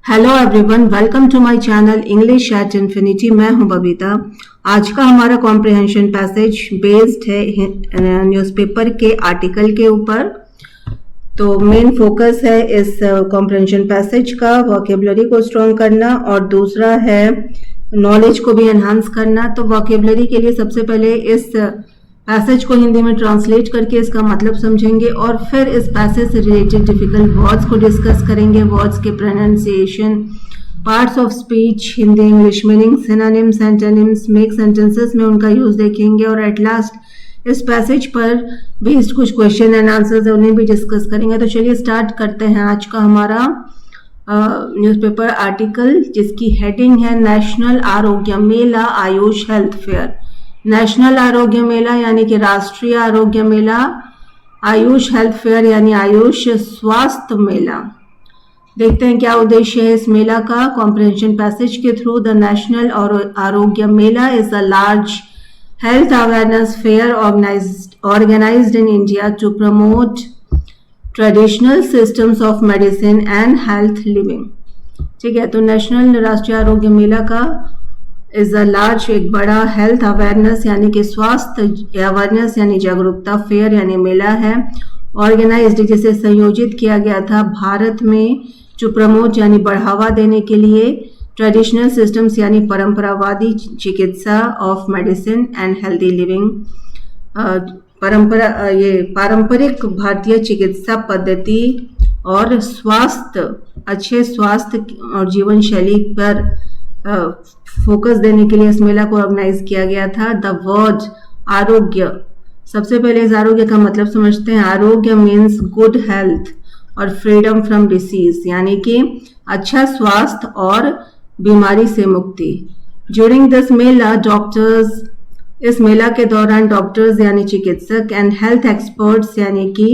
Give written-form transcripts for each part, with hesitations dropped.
Hello everyone, welcome to my channel English at infinity. मैं हूं बबीता। आज का हमारा कॉम्प्रिहेंशन पैसेज बेस्ड है न्यूज़पेपर के आर्टिकल के ऊपर। तो मेन फोकस है इस कॉम्प्रिहेंशन पैसेज का वोकेबलरी को स्ट्रॉन्ग करना और दूसरा है नॉलेज को भी एनहांस करना। तो वोकेबलरी के लिए सबसे पहले इस पैसेज को हिंदी में ट्रांसलेट करके इसका मतलब समझेंगे और फिर इस पैसेज से रिलेटेड डिफिकल्ट वर्ड्स को डिस्कस करेंगे, वर्ड्स के pronunciation, parts of speech, Hindi English meaning, synonyms, antonyms, make sentences में उनका यूज देखेंगे और एट लास्ट इस पैसेज पर बेस्ड कुछ क्वेश्चन एंड आंसर्स है उन्हें भी डिस्कस करेंगे। तो चलिए स्टार्ट करते हैं आज का हमारा न्यूज़पेपर आर्टिकल, जिसकी हेडिंग है नेशनल आरोग्य मेला Ayush health fair. National Arogya मेला यानी कि राष्ट्रीय आरोग्य मेला, आयुष हेल्थ फेयर यानी आयुष स्वास्थ्य मेला। देखते हैं क्या उद्देश्य है इस मेला का कॉम्प्रिहेंशन पैसेज के through. The national Arogya Mela is a large health awareness fair organized in India to promote traditional systems of medicine and health living। ठीक है, तो नेशनल राष्ट्रीय आरोग्य मेला का इज अ लार्ज, एक बड़ा हेल्थ अवेयरनेस यानी कि स्वास्थ्य अवेयरनेस यानी जागरूकता, फेयर यानी मेला है, ऑर्गेनाइज्ड जिसे संयोजित किया गया था भारत में, जो प्रमोट यानी बढ़ावा देने के लिए, ट्रेडिशनल सिस्टम्स यानी परंपरावादी चिकित्सा of medicine and healthy living, पारंपरिक भारतीय चिकित्सा पद्धति और स्वास्थ्य, अच्छे स्वास्थ्य और जीवन शैली पर फोकस देने के लिए इस मेला को ऑर्गेनाइज किया गया था। द वर्ड आरोग्य, सबसे पहले इस आरोग्य का मतलब समझते हैं। आरोग्य मीन्स गुड हेल्थ और फ्रीडम फ्रॉम डिसीज, यानी कि अच्छा स्वास्थ्य और बीमारी से मुक्ति। ड्यूरिंग दिस मेला डॉक्टर्स, इस मेला के दौरान डॉक्टर्स यानी चिकित्सक एंड हेल्थ एक्सपर्ट्स यानी कि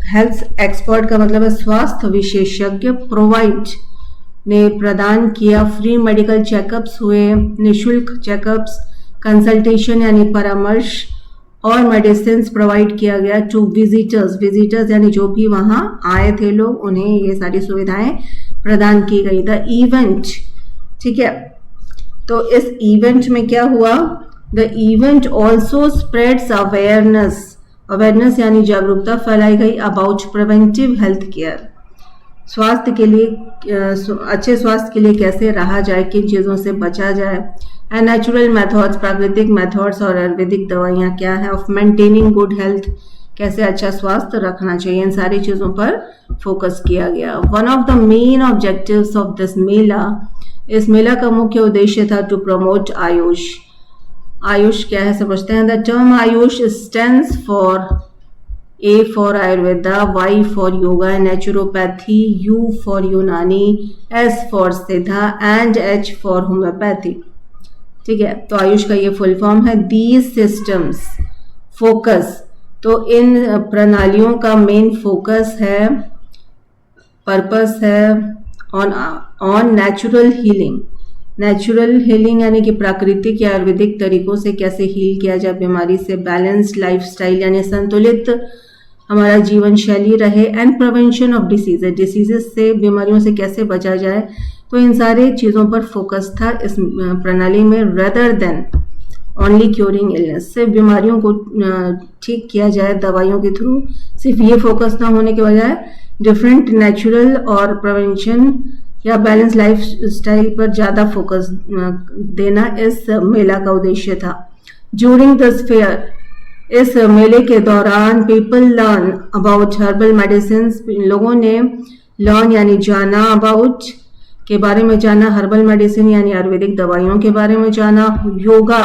हेल्थ एक्सपर्ट का मतलब है स्वास्थ्य विशेषज्ञ, प्रोवाइड ने प्रदान किया, फ्री मेडिकल चेकअप्स हुए, निशुल्क चेकअप्स, कंसल्टेशन यानी परामर्श और मेडिसिन प्रोवाइड किया गया टू विजिटर्स यानी जो भी वहां आए थे लोग, उन्हें ये सारी सुविधाएं प्रदान की गई। द इवेंट, ठीक है, तो इस इवेंट में क्या हुआ? The event also spreads awareness यानी जागरूकता फैलाई गई अबाउट प्रिवेंटिव हेल्थ केयर, स्वास्थ्य के लिए, अच्छे स्वास्थ्य के लिए कैसे रहा जाए, किन चीज़ों से बचा जाए, एंड नेचुरल मेथड्स, प्राकृतिक मेथड्स और आयुर्वेदिक दवाइयाँ क्या है, ऑफ मेंटेनिंग गुड हेल्थ, कैसे अच्छा स्वास्थ्य रखना चाहिए, इन सारी चीज़ों पर फोकस किया गया। One of the main objectives of this mela, इस मेला का मुख्य उद्देश्य था टू प्रमोट आयुष। आयुष क्या है समझते हैं। The term Ayush stands for A for Ayurveda, Y for Yoga and Naturopathy, U for Unani, S for Siddha and H for Homeopathy। ठीक है, तो आयुष का ये फुल फॉर्म है। These systems फोकस, तो इन प्रणालियों का मेन फोकस है, पर्पस है on natural healing. Natural healing यानी कि प्राकृतिक या आयुर्वेदिक तरीकों से कैसे हील किया जाए बीमारी से, बैलेंस्ड लाइफस्टाइल यानी संतुलित हमारा जीवन शैली रहे, एंड प्रिवेंशन ऑफ डिसीजेस से, बीमारियों से कैसे बचा जाए। तो इन सारे चीज़ों पर फोकस था इस प्रणाली में, rather than only curing illness, सिर्फ बीमारियों को ठीक किया जाए दवाइयों के थ्रू, सिर्फ ये फोकस ना होने के बजाय डिफरेंट नेचुरल और प्रिवेंशन या बैलेंस लाइफ स्टाइल पर ज़्यादा फोकस देना इस मेला का उद्देश्य था। ड्यूरिंग दिस फेयर, इस मेले के दौरान people learn about herbal medicine, लोगों ने लर्न यानी जाना, अबाउट के बारे में जाना, हर्बल मेडिसिन यानी आयुर्वेदिक दवाइयों के बारे में जाना, योगा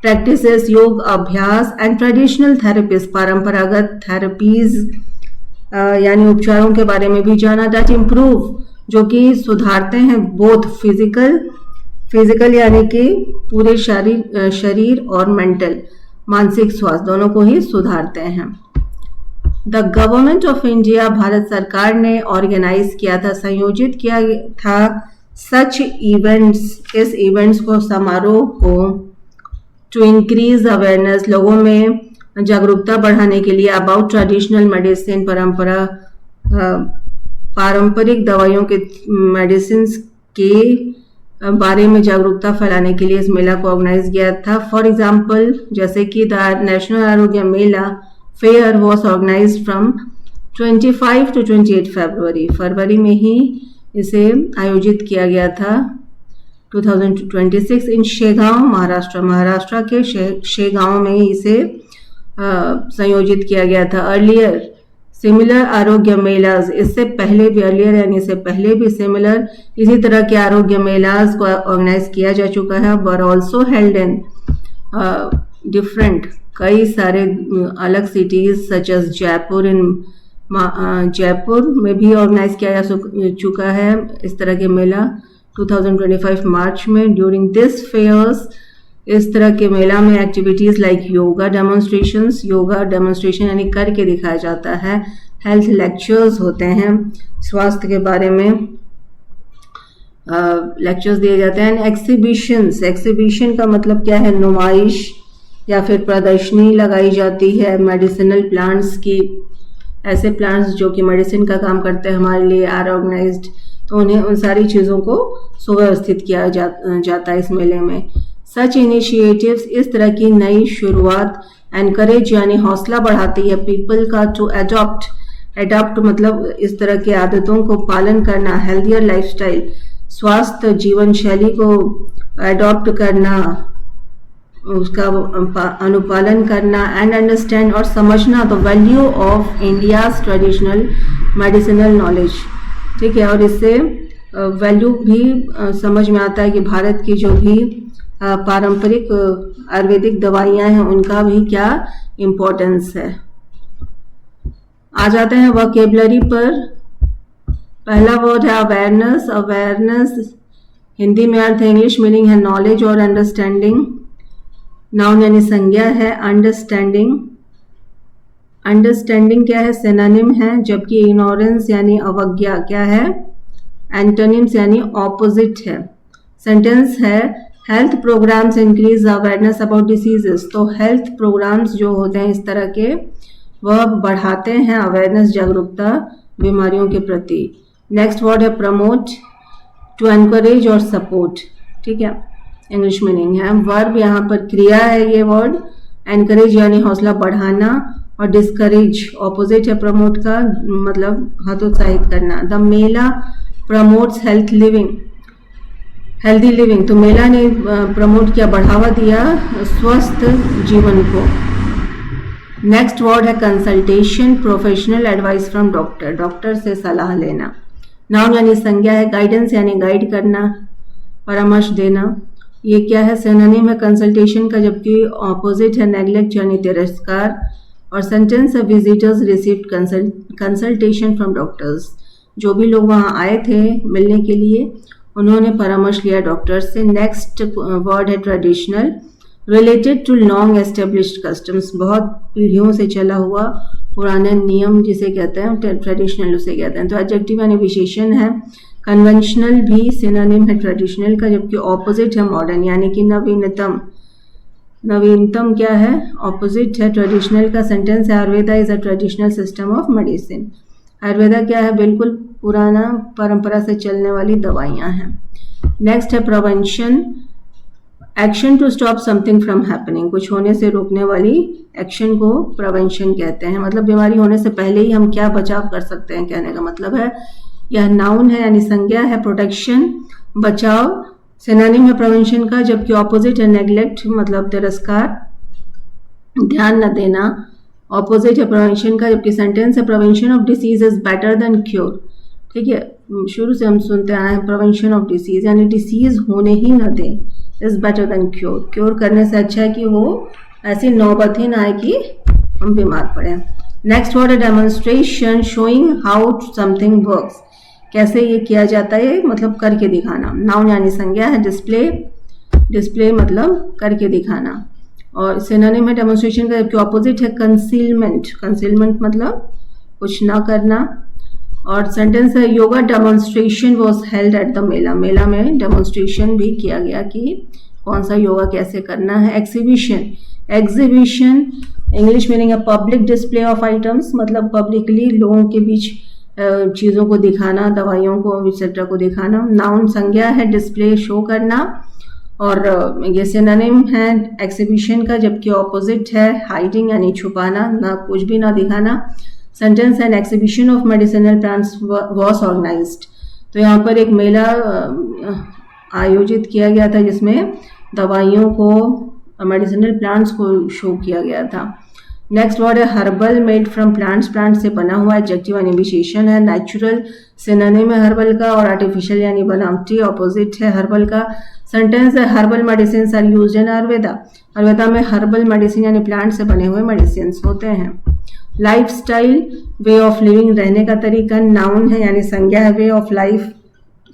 प्रैक्टिसेस योग अभ्यास, एंड ट्रेडिशनल थेरेपीज, परंपरागत थेरेपीज यानी उपचारों के बारे में भी जाना, दैट इम्प्रूव, जो कि सुधारते हैं बोथ फिजिकल यानी कि पूरे शरीर और मेंटल मानसिक स्वास्थ्य दोनों को ही सुधारते हैं। The government of India, Bharat सरकार ने ऑर्गेनाइज किया था, संयोजित किया था सच इवेंट्स, इस इवेंट्स को, समारोह को, टू इंक्रीज अवेयरनेस, लोगों में जागरूकता बढ़ाने के लिए, अबाउट ट्रेडिशनल मेडिसिन, पारंपरिक दवाइयों के मेडिसिन के बारे में जागरूकता फैलाने के लिए इस मेला को ऑर्गेनाइज किया था। फॉर एग्जाम्पल, जैसे कि the national Arogya Mela fair was organise from 25 to 28 फरवरी में ही इसे आयोजित किया गया था 2026 इन शेगांव, महाराष्ट्र के शेगांव में इसे संयोजित किया गया था। अर्लियर सिमिलर आरोग्य मेलाज, इससे पहले भी अर्लियर यानी इससे पहले भी सिमिलर इसी तरह के आरोग्य मेलाज को ऑर्गेनाइज किया जा चुका है। Were also held in different, कई सारे अलग सिटीज सच एज जयपुर में भी ऑर्गेनाइज किया जा चुका है इस तरह के मेला 2025 मार्च में। ड्यूरिंग दिस फेयर्स, इस तरह के मेला में एक्टिविटीज लाइक योगा डेमोन्स्ट्रेशन यानी करके दिखाया जाता है, हेल्थ लेक्चर्स होते हैं, स्वास्थ्य के बारे में लेक्चर्स दिए जाते हैं। एक्सिबिशन का मतलब क्या है? नुमाइश या फिर प्रदर्शनी लगाई जाती है मेडिसिनल प्लांट्स की। ऐसे प्लांट्स जो कि मेडिसिन का काम करते हैं हमारे लिए आर ऑर्गेनाइज्ड, तो उन्हें उन सारी चीज़ों को सुव्यवस्थित किया जाता है इस मेले में। सच इनिशिएटिव्स, इस तरह की नई शुरुआत एनकरेज यानी हौसला बढ़ाती है पीपल का टू एडॉप्ट मतलब इस तरह की आदतों को पालन करना, हेल्थियर लाइफस्टाइल, स्वास्थ्य जीवन शैली को एडॉप्ट करना, उसका अनुपालन करना, एंड अंडरस्टैंड और समझना the value of India's traditional medicinal knowledge. ठीक है, और इससे वैल्यू भी समझ में आता है कि भारत की जो भी पारंपरिक आयुर्वेदिक दवाइयाँ हैं उनका भी क्या इम्पोर्टेंस है। आ जाते हैं वोकेबलरी पर। पहला वर्ड है अवेयरनेस हिंदी में अर्थ है, इंग्लिश मीनिंग है नॉलेज और अंडरस्टैंडिंग। नाउन यानी संज्ञा है अंडरस्टैंडिंग क्या है? सिनोनिम है, जबकि इग्नोरेंस यानी अवज्ञा क्या है? एंटोनिम्स यानी ऑपोजिट है। सेंटेंस है health programs increase awareness about diseases, तो हेल्थ प्रोग्राम्स जो होते हैं इस तरह के वह बढ़ाते हैं अवेयरनेस, जागरूकता बीमारियों के प्रति। नेक्स्ट वर्ड है प्रमोट, टू एनकरेज और सपोर्ट। ठीक है, इंग्लिश मीनिंग है। वर्ब यहाँ पर क्रिया है ये वर्ड, एनकरेज यानी हौसला बढ़ाना और डिस्करेज ऑपोजिट है प्रमोट का, मतलब हतोत्साहित करना। The Mela promotes healthy living, तो मेला ने प्रमोट किया, बढ़ावा दिया स्वस्थ जीवन को। नेक्स्ट वर्ड है consultation, professional advice from doctor से सलाह लेना। नाउन यानी संज्ञा है, गाइडेंस यानी गाइड करना, परामर्श देना। ये क्या है? सिनोनिम है कंसल्टेशन का, जबकि ऑपोजिट है नेग्लेक्ट यानी तिरस्कार। और सेंटेंस है visitors received consultation from doctors, जो भी लोग वहाँ आए थे मिलने के लिए उन्होंने परामर्श लिया डॉक्टर से। नेक्स्ट वर्ड है traditional, related to long established customs, बहुत पीढ़ियों से चला हुआ पुराने नियम जिसे कहते हैं ट्रेडिशनल उसे कहते हैं। तो एडजेक्टिव यानी विशेषण है। कन्वेंशनल भी सिनोनिम है ट्रेडिशनल का, जबकि ऑपोजिट है मॉडर्न यानी कि नवीनतम क्या है? ऑपोजिट है ट्रेडिशनल का। सेंटेंस है Ayurveda is a traditional system of medicine, Ayurveda क्या है? बिल्कुल पुराना परंपरा से चलने वाली दवाइयाँ हैं। नेक्स्ट है prevention, action to stop something from happening, कुछ होने से रोकने वाली एक्शन को प्रिवेंशन कहते हैं। मतलब बीमारी होने से पहले ही हम क्या बचाव कर सकते हैं कहने का मतलब है। यह नाउन है यानी संज्ञा है, प्रोटेक्शन बचाव सिनोनिम है प्रिवेंशन का, जबकि ऑपोजिट है नेग्लेक्ट मतलब तिरस्कार, ध्यान न देना। ऑपोजिट है प्रिवेंशन का, जबकि सेंटेंस है prevention of disease is better than cure. ठीक है, शुरू से हम सुनते आए हैं प्रिवेंशन ऑफ डिसीज यानी डिसीज होने ही न दें, is better than cure, cure करने से अच्छा है कि वो ऐसी नौबत ही ना आए कि हम बीमार पड़े। नेक्स्ट वर्ड है demonstration, showing how something works, कैसे ये किया जाता है मतलब करके दिखाना। नाउन यानी संज्ञा है, डिस्प्ले मतलब करके दिखाना। और सिनोनिम है डेमोन्स्ट्रेशन का, जबकि ऑपोजिट है कंसीलमेंट मतलब कुछ ना करना। और सेंटेंस है yoga demonstration was held at the mela, मेला में डेमोन्स्ट्रेशन भी किया गया कि कौन सा योगा कैसे करना है। एग्जीबिशन इंग्लिश मीनिंग है पब्लिक डिस्प्ले ऑफ आइटम्स, मतलब पब्लिकली लोगों के बीच चीज़ों को दिखाना, दवाइयों को एक्सेट्रा को दिखाना। नाउन संज्ञा है, डिस्प्ले शो करना, और ये सिनोनिम है एग्जिबिशन का, जबकि ऑपोजिट है हाइडिंग यानी छुपाना, ना कुछ भी ना दिखाना। Sentence an exhibition of medicinal plants was organized, तो यहाँ पर एक मेला आयोजित किया गया था जिसमें दवाइयों को, मेडिसिनल प्लांट्स को शो किया गया था। नेक्स्ट वर्ड है herbal, made from plants, plant से बना हुआ, एडजेक्टिव यानी विशेषण है। नेचुरल सिनोनिम है हर्बल का, और आर्टिफिशियल यानी बनावटी ऑपोजिट है हर्बल का। सेंटेंस है herbal medicine are used in Ayurveda, Ayurveda में हर्बल मेडिसिन यानी प्लांट से बने हुए मेडिसिन होते हैं। लाइफस्टाइल, वे ऑफ लिविंग, रहने का तरीका, नाउन है यानी संज्ञा है, वे ऑफ लाइफ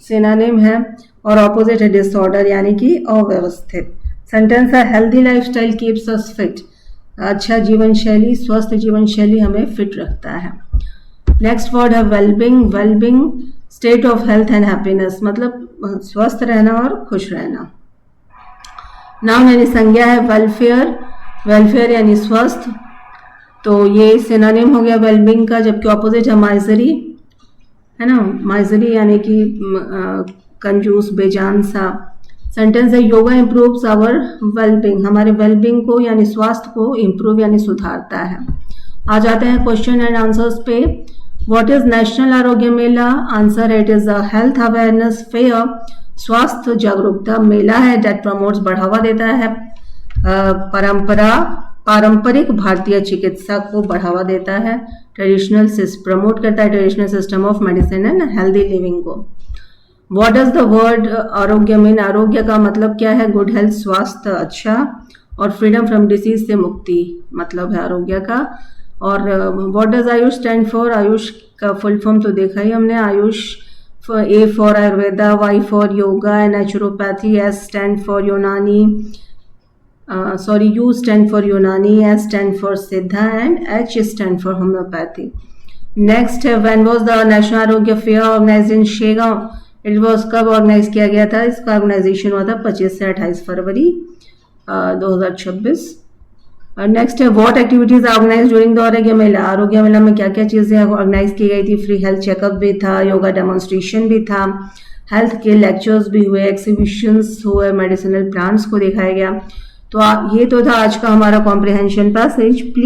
सिनोनिम है, और ऑपोजिट है डिसऑर्डर यानी कि अव्यवस्थित। सेंटेंस है healthy lifestyle keeps us fit, अच्छा जीवन शैली, स्वस्थ जीवन शैली हमें फिट रखता है। नेक्स्ट वर्ड है wellbeing, wellbeing state of health and happiness, मतलब स्वस्थ रहना और खुश रहना। नाउन यानी संज्ञा है वेलफेयर, वेलफेयर यानी स्वस्थ, तो ये सिनोनिम हो गया वेलबिंग का, जबकि ऑपोजिट है माइजरी, है ना, माइजरी यानी कि कंजूस, बेजान सा। सेंटेंस है योगा इम्प्रूव्स आवर वेलबिंग, हमारे वेलबिंग को यानी स्वास्थ्य को इम्प्रूव यानी सुधारता है। आ जाते हैं क्वेश्चन एंड आंसर्स पे। What is national Arogya Mela? Answer it is a health awareness fair, स्वास्थ्य जागरूकता मेला है दैट प्रमोट्स, बढ़ावा देता है पारंपरिक भारतीय चिकित्सा को बढ़ावा देता है, ट्रेडिशनल प्रमोट करता है traditional system of medicine and healthy living को। व्हाट डज द वर्ड आरोग्य मीन? आरोग्य का मतलब क्या है? गुड हेल्थ, स्वास्थ्य अच्छा, और फ्रीडम फ्रॉम डिसीज से मुक्ति मतलब है आरोग्य का। और what does AYUSH stand for? AYUSH का फुल फॉर्म तो देखा ही हमने, AYUSH A for Ayurveda, Y for yoga and naturopathy, S stand for Unani, U stand for Unani, S stand for Siddha, and H stand for homeopathy. Next है when was the National आरोग्य fair organized in Shegaon? It was कब organise किया गया था? इसका organisation हुआ था 25 से 28 फरवरी 2026। नेक्स्ट है what activities organize during the Arogya Mela? आरोग्य मेला में क्या क्या चीजें ऑर्गेनाइज की गई थी? फ्री हेल्थ चेकअप भी था, योगा डेमोन्स्ट्रेशन भी था, हेल्थ के लेक्चर्स भी हुए, एक्सिबिशंस हुए, मेडिसिनल प्लांट्स को दिखाया गया। तो ये तो था आज का हमारा कॉम्प्रिहेंशन पैसेज। प्लीज